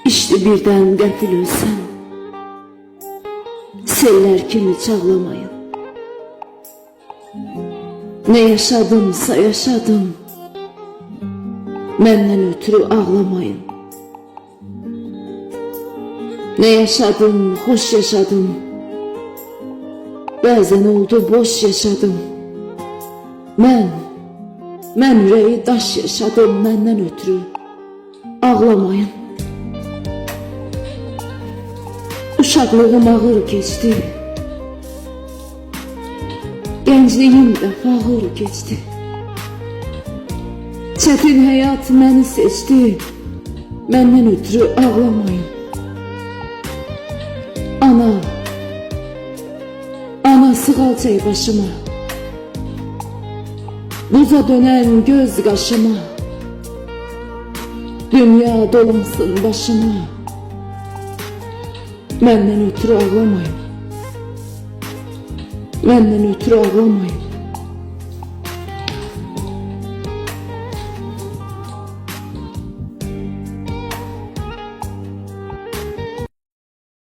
İşte birden qəfil ölsən, sellər kimi çağlamayın. Ne yaşadımsa yaşadım, məndən ötürü ağlamayın. Ne yaşadım, hoş yaşadım, bəzən oldu boş yaşadım. Mən ürəyi daş yaşadım, məndən ötürü ağlamayın. Uşaqlığım ağır keçdi, gəncliyim də fağır keçdi. Çətin həyat məni seçdi, məndən ötürü ağlamayın. Ana sığal çək başıma, buza dönən göz qaşıma, dünya dolansın başıma, məndən ötürü ağlamayın, məndən ötürü ağlamayın.